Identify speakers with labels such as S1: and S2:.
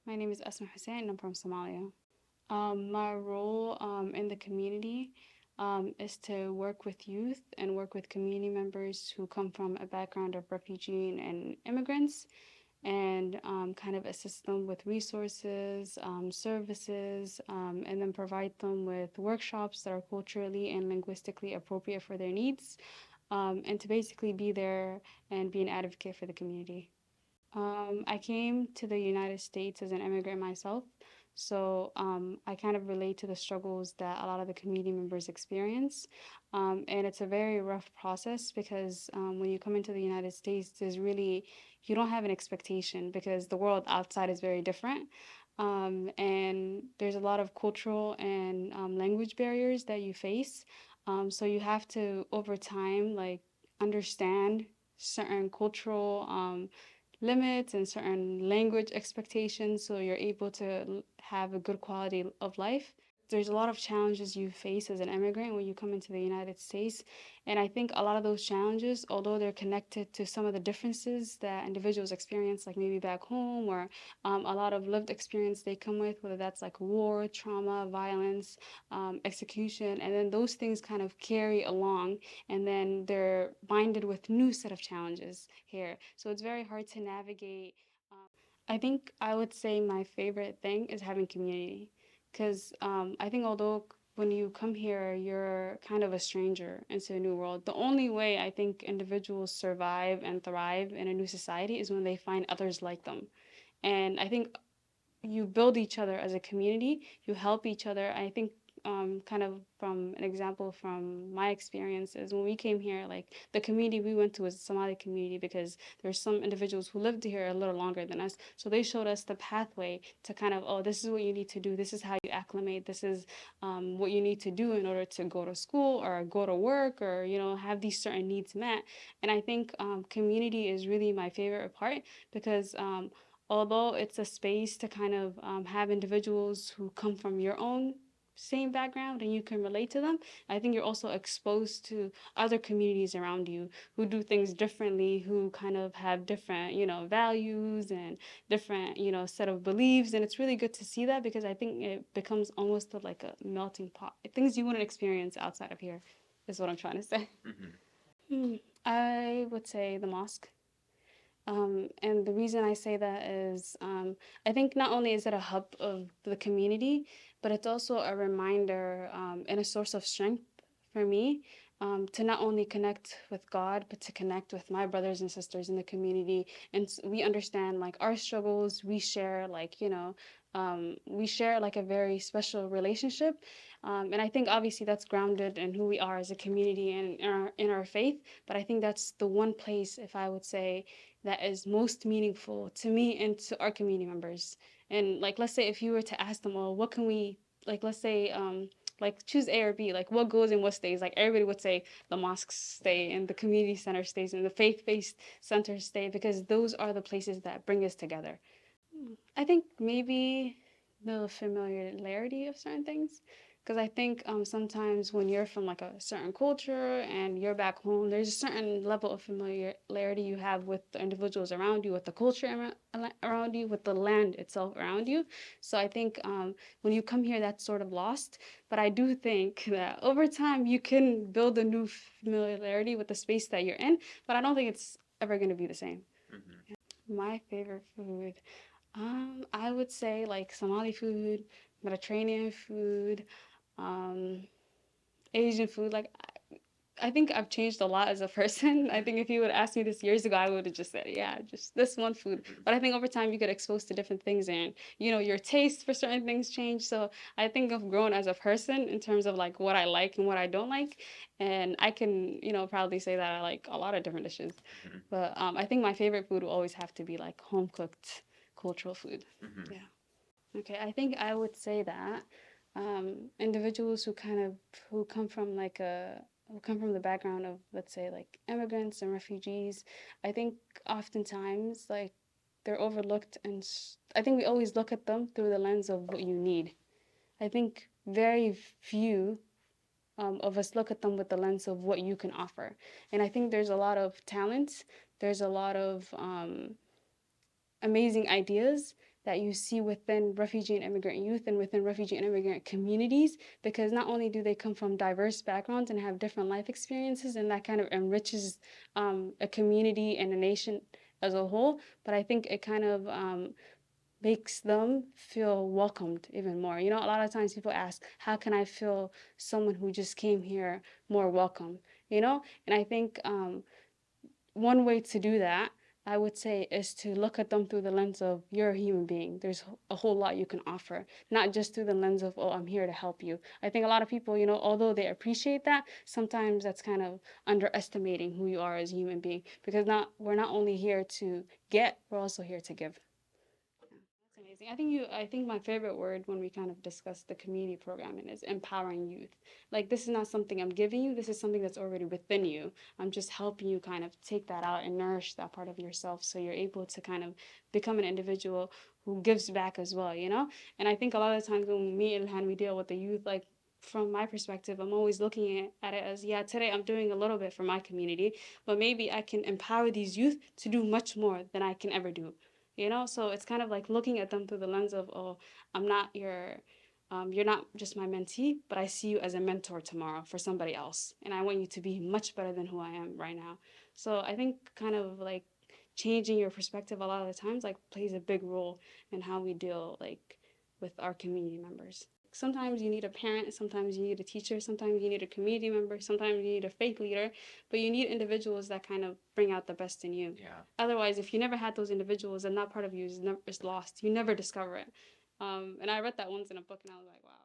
S1: My name is Asma and I'm from Somalia. My role in the community is to work with youth and work with community members who come from a background of refugee and immigrants and kind of assist them with resources, services, and then provide them with workshops that are culturally and linguistically appropriate for their needs, and to basically be there and be an advocate for the community. I came to the United States as an immigrant myself, so I kind of relate to the struggles that a lot of the community members experience. And it's a very rough process because when you come into the United States, you don't have an expectation because the world outside is very different. And there's a lot of cultural and language barriers that you face. So you have to, over time, like understand certain cultural limits and certain language expectations so you're able to have a good quality of life. There's a lot of challenges you face as an immigrant when you come into the United States. And I think a lot of those challenges, although they're connected to some of the differences that individuals experience, like maybe back home, or a lot of lived experience they come with, whether that's like war, trauma, violence, execution, and then those things kind of carry along, and then they're binded with new set of challenges here. So it's very hard to navigate. I think I would say my favorite thing is having community because I think although when you come here, you're kind of a stranger into a new world. The only way I think individuals survive and thrive in a new society is when they find others like them. And I think you build each other as a community, you help each other. I think kind of from an example from my experiences when we came here, like the community we went to was a Somali community because there's some individuals who lived here a little longer than us. So they showed us the pathway to kind of, oh, this is what you need to do. This is how you acclimate. This is what you need to do in order to go to school or go to work or, have these certain needs met. And I think community is really my favorite part because although it's a space to kind of have individuals who come from your own same background and you can relate to them, I think you're also exposed to other communities around you who do things differently, who kind of have different, values and different, set of beliefs. And it's really good to see that because I think it becomes almost like a melting pot. Things you wouldn't experience outside of here is what I'm trying to say. Hmm. I would say the mosque. And the reason I say that is I think not only is it a hub of the community, but it's also a reminder and a source of strength for me to not only connect with God, but to connect with my brothers and sisters in the community. And we understand like our struggles, we share like a very special relationship. And I think obviously that's grounded in who we are as a community and in our faith. But I think that's the one place, if I would say, that is most meaningful to me and to our community members. And like, let's say if you were to ask them, well, what can we, like, let's say, like choose A or B, like what goes and what stays. Like everybody would say the mosques stay and the community center stays and the faith-based centers stay because those are the places that bring us together. I think maybe the familiarity of certain things. Because I think sometimes when you're from like a certain culture and you're back home, there's a certain level of familiarity you have with the individuals around you, with the culture around you, with the land itself around you. So I think when you come here, that's sort of lost. But I do think that over time, you can build a new familiarity with the space that you're in. But I don't think it's ever going to be the same. My favorite food. I would say like Somali food, Mediterranean food, um, Asian food. Like I think I've changed a lot as a person. I think if you would ask me this years ago, I would have just said, yeah, just this one food. But I think over time you get exposed to different things and your taste for certain things change. So I think I've grown as a person in terms of like what I like and what I don't like. And I can, proudly say that I like a lot of different dishes. But I think my favorite food will always have to be like home cooked cultural food. Yeah. Okay, I think I would say that individuals who come from who come from the background of, let's say, like immigrants and refugees, I think oftentimes like they're overlooked, and I think we always look at them through the lens of what you need. I think very few of us look at them with the lens of what you can offer, and I think there's a lot of talent, there's a lot of amazing ideas that you see within refugee and immigrant youth and within refugee and immigrant communities, because not only do they come from diverse backgrounds and have different life experiences, and that kind of enriches a community and a nation as a whole, but I think it kind of makes them feel welcomed even more. You know, a lot of times people ask, how can I feel someone who just came here more welcome? You know, and I think one way to do that, I would say, is to look at them through the lens of you're a human being. There's a whole lot you can offer, not just through the lens of, oh, I'm here to help you. I think a lot of people, you know, although they appreciate that, sometimes that's kind of underestimating who you are as a human being, because not we're not only here to get, we're also here to give. That's amazing. I think my favorite word when we kind of discuss the community programming is empowering youth. Like, this is not something I'm giving you, this is something that's already within you. I'm just helping you kind of take that out and nourish that part of yourself so you're able to kind of become an individual who gives back as well, you know? And I think a lot of times when me and Ilhan we deal with the youth, like, from my perspective, I'm always looking at it as, yeah, today I'm doing a little bit for my community, but maybe I can empower these youth to do much more than I can ever do, you know. So it's kind of like looking at them through the lens of, oh, I'm not your you're not just my mentee, but I see you as a mentor tomorrow for somebody else, and I want you to be much better than who I am right now. So I think kind of like changing your perspective a lot of the times like plays a big role in how we deal like with our community members. Sometimes you need a parent, sometimes you need a teacher, sometimes you need a community member, sometimes you need a faith leader, but you need individuals that kind of bring out the best in you. Yeah. Otherwise, if you never had those individuals, then that part of you is lost. You never discover it. And I read that once in a book, and I was like, wow.